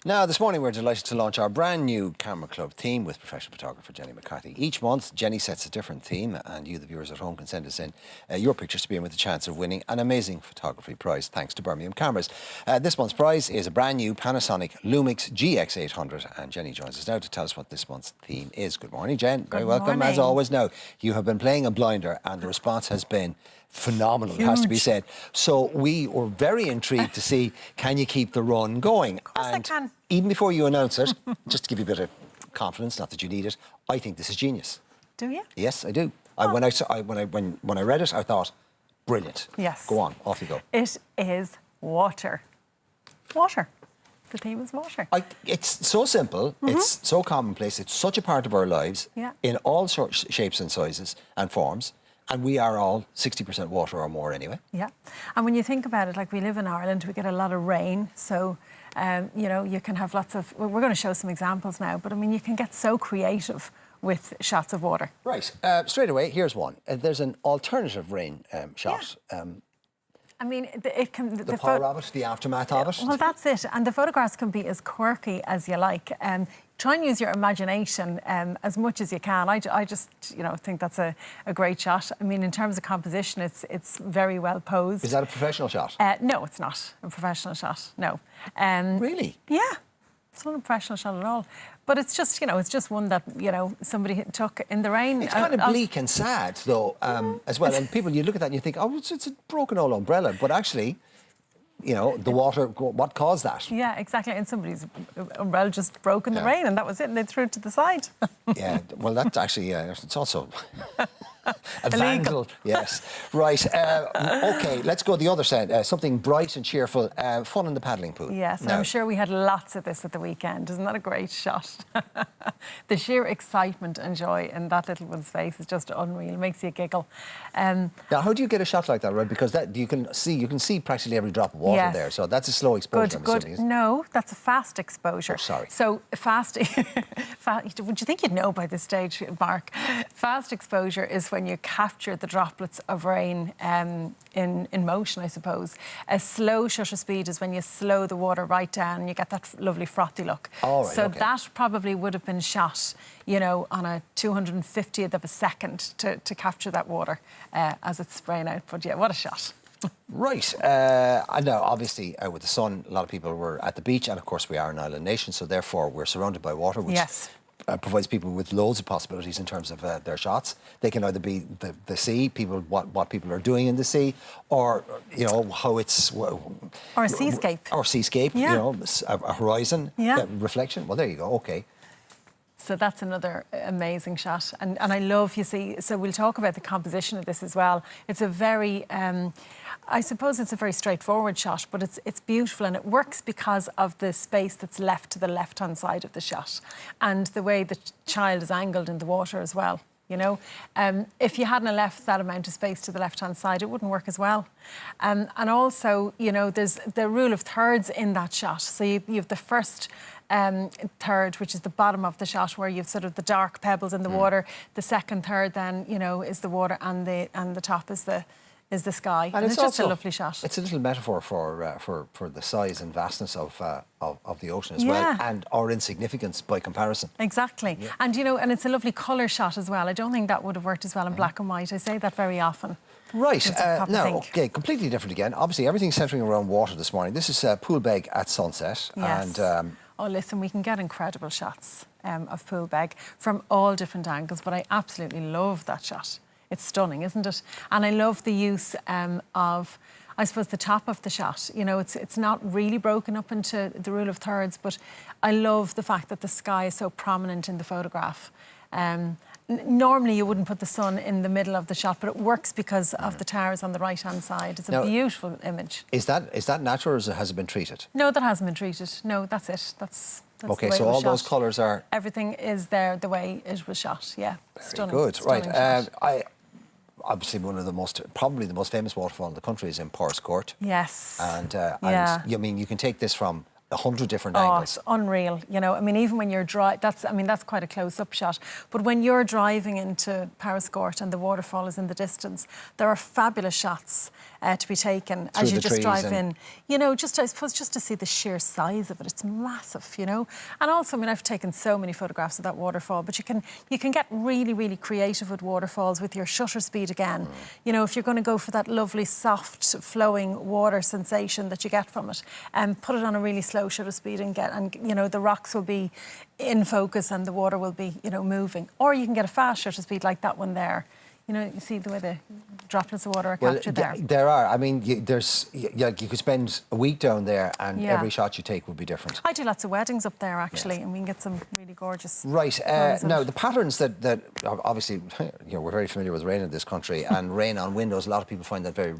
Now, this morning we're delighted to launch our brand new Camera Club theme with professional photographer Jenny McCarthy. Each month, Jenny sets a different theme, and you, the viewers at home, can send us in your pictures to be in with a chance of winning an amazing photography prize thanks to Birmingham Cameras. This month's prize is a brand new Panasonic Lumix GX800, and Jenny joins us now to tell us what this month's theme is. Good morning, Jen. Very welcome, as always. Now, you have been playing a blinder, and the response has been phenomenal, it has to be said. So we were very intrigued to see, can you keep the run going? Of course I can. Even before you announce it, just to give you a bit of confidence, not that you need it, I think this is genius. Do you? Yes, I do. When I read it, I thought, brilliant. Yes. Go on, off you go. It is water. Water. The theme is water. It's so simple, it's so commonplace, it's such a part of our lives, in all sorts, shapes and sizes and forms. And we are all 60% water or more anyway. Yeah. And when you think about it, like we live in Ireland, we get a lot of rain. So, you know, you can have lots of... We're going to show some examples now. But, I mean, you can get so creative with shots of water. Right. Straight away, here's one. There's an alternative rain shot. Yeah. I mean, it can... The power of it, the aftermath of it. Well, that's it. And the photographs can be as quirky as you like. Try and use your imagination as much as you can. I just, you know, think that's a great shot. I mean, in terms of composition, it's very well posed. Is that a professional shot? No, it's not a professional shot, no. Really? Yeah, it's not a professional shot at all. But it's just, you know, it's just one that, you know, somebody took in the rain. It's kind of bleak and sad, though, as well. And people, you look at that and you think, oh, it's a broken old umbrella. But actually, you know, the water, what caused that? Yeah, exactly. And somebody's umbrella just broke in the rain, and that was it. And they threw it to the side. Yeah, well, that's actually, it's also a vandal. Yes. Right. OK, let's go the other side. Something bright and cheerful. Fun in the paddling pool. Yes, and I'm sure we had lots of this at the weekend. Isn't that a great shot? The sheer excitement and joy in that little one's face is just unreal. It makes you giggle. Now, how do you get a shot like that, right? Because that you can see practically every drop of water there. So that's a slow exposure. Good. No, that's a fast exposure. Oh, sorry. So fast. Would you think you'd know by this stage, Mark? Fast exposure is when you capture the droplets of rain in motion, I suppose. A slow shutter speed is when you slow the water right down and you get that lovely frothy look. All right, so that probably would have been shot, you know, on a 250th of a second to capture that water as it's spraying out. But yeah, what a shot. Right. And now, obviously, with the sun, a lot of people were at the beach, and of course we are an island nation, so therefore we're surrounded by water, which provides people with loads of possibilities in terms of their shots. They can either be the sea, what people are doing in the sea, or, you know, how it's... or a seascape. Or seascape, you know, a horizon, reflection. Well, there you go, OK. So that's another amazing shot. And I love, you see, so we'll talk about the composition of this as well. It's a very, I suppose it's a very straightforward shot, but it's beautiful, and it works because of the space that's left to the left-hand side of the shot and the way the child is angled in the water as well. You know, if you hadn't left that amount of space to the left-hand side, it wouldn't work as well. And also, you know, there's the rule of thirds in that shot. So you have the first third, which is the bottom of the shot, where you've sort of the dark pebbles in the water. The second third, then, you know, is the water, and the top is the sky. And it's just a lovely shot. It's a little metaphor for the size and vastness of the ocean as well, and our insignificance by comparison. Exactly. Yeah. And, you know, and it's a lovely colour shot as well. I don't think that would have worked as well in black and white. I say that very often. Right. Now, OK, completely different again. Obviously, everything's centring around water this morning. This is Poolbeg at sunset. Yes. And, oh, listen, we can get incredible shots of Poolbeg from all different angles, but I absolutely love that shot. It's stunning, isn't it? And I love the use of, I suppose, the top of the shot. You know, it's not really broken up into the rule of thirds, but I love the fact that the sky is so prominent in the photograph. Normally you wouldn't put the sun in the middle of the shot, but it works because of the towers on the right-hand side. It's a beautiful image. Is that natural, or has it been treated? No, that hasn't been treated. No, that's it. That's OK, so all those colours are... Everything is there the way it was shot, yeah. Very good. Right. Obviously, probably the most famous waterfall in the country is in Court. Yes. And I mean, you can take this from 100 different angles. It's unreal. You know, I mean, even when you're that's quite a close-up shot. But when you're driving into Court and the waterfall is in the distance, there are fabulous shots to be taken Through as you the just trees drive and- in. You know, just I suppose just to see the sheer size of it. It's massive, you know. And also, I mean, I've taken so many photographs of that waterfall, but you can get really, really creative with waterfalls with your shutter speed again. You know, if you're going to go for that lovely, soft, flowing water sensation that you get from it, put it on a really slow shutter speed and you know, the rocks will be in focus and the water will be, you know, moving. Or you can get a fast shutter speed like that one there. You know, you see the way the droplets of water are captured there. There are. I mean, you could spend a week down there and every shot you take would be different. I do lots of weddings up there, actually, and we can get some really gorgeous... Right. photos of Now, it. the patterns that obviously, you know, we're very familiar with rain in this country, and rain on windows, a lot of people find that very...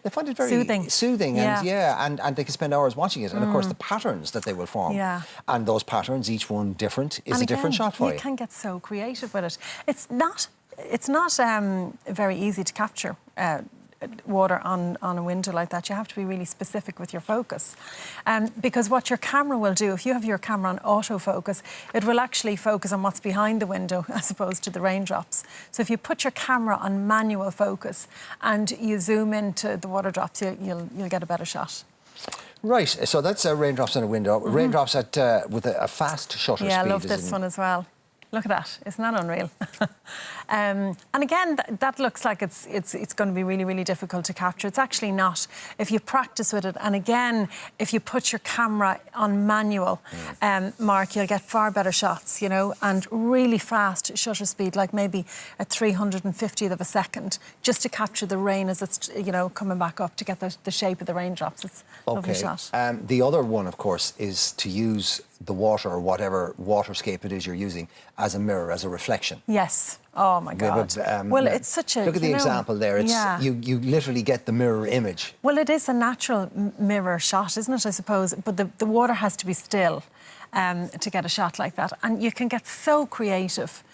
they find it very soothing and they can spend hours watching it. And, of course, the patterns that they will form. Yeah. And those patterns, each one different, is a different shot for you. You can get so creative with it. It's not very easy to capture water on a window like that. You have to be really specific with your focus. Because what your camera will do, if you have your camera on autofocus, it will actually focus on what's behind the window as opposed to the raindrops. So if you put your camera on manual focus and you zoom into the water drops, you'll get a better shot. Right, so that's raindrops on a window. Raindrops with a fast shutter speed. Yeah, I love this one as well. Look at that. Isn't that unreal? And again, that looks like it's going to be really, really difficult to capture. It's actually not if you practice with it. And again, if you put your camera on manual, Mark, you'll get far better shots, you know, and really fast shutter speed, like maybe at 350th of a second, just to capture the rain as it's, you know, coming back up to get the shape of the raindrops. It's a lovely shot. The other one, of course, is to use the water or whatever waterscape it is you're using as a mirror, as a reflection. Yes. Oh, my God. Well, it's such a... Look at the example there. It's, yeah. You literally get the mirror image. Well, it is a natural mirror shot, isn't it, I suppose? But the water has to be still to get a shot like that. And you can get so creative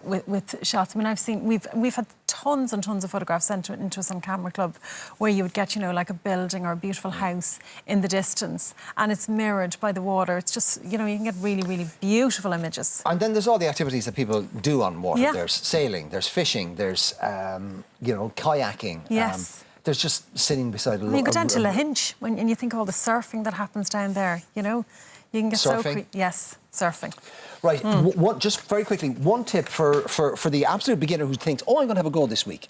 with shots. I mean, we've had tons and tons of photographs sent into us on Camera Club where you would get, you know, like a building or a beautiful house in the distance and it's mirrored by the water. It's just, you know, you can get really, really beautiful images. And then there's all the activities that people do on water. Yeah. There's sailing, there's fishing, there's, you know, kayaking. Yes. There's just sitting beside a... You go down to Lahinch and you think of all the surfing that happens down there, you know. You can get surfing? yes, surfing. Right, just very quickly, one tip for the absolute beginner who thinks, oh, I'm going to have a go this week.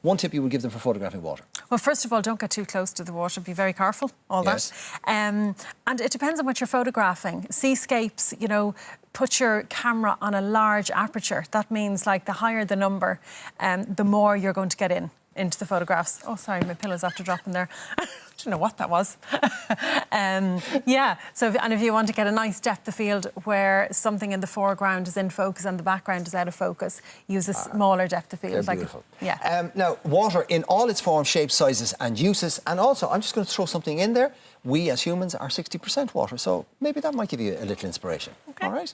One tip you would give them for photographing water? Well, first of all, don't get too close to the water. Be very careful, that. And it depends on what you're photographing. Seascapes, you know, put your camera on a large aperture. That means, like, the higher the number, the more you're going to get into the photographs. Oh, sorry, my pillow's after dropping there. I don't know what that was. Yeah, so if you want to get a nice depth of field where something in the foreground is in focus and the background is out of focus, use a smaller depth of field. They're beautiful. Yeah. Now, water in all its forms, shapes, sizes and uses. And also, I'm just going to throw something in there. We, as humans, are 60% water, so maybe that might give you a little inspiration. Okay. All right?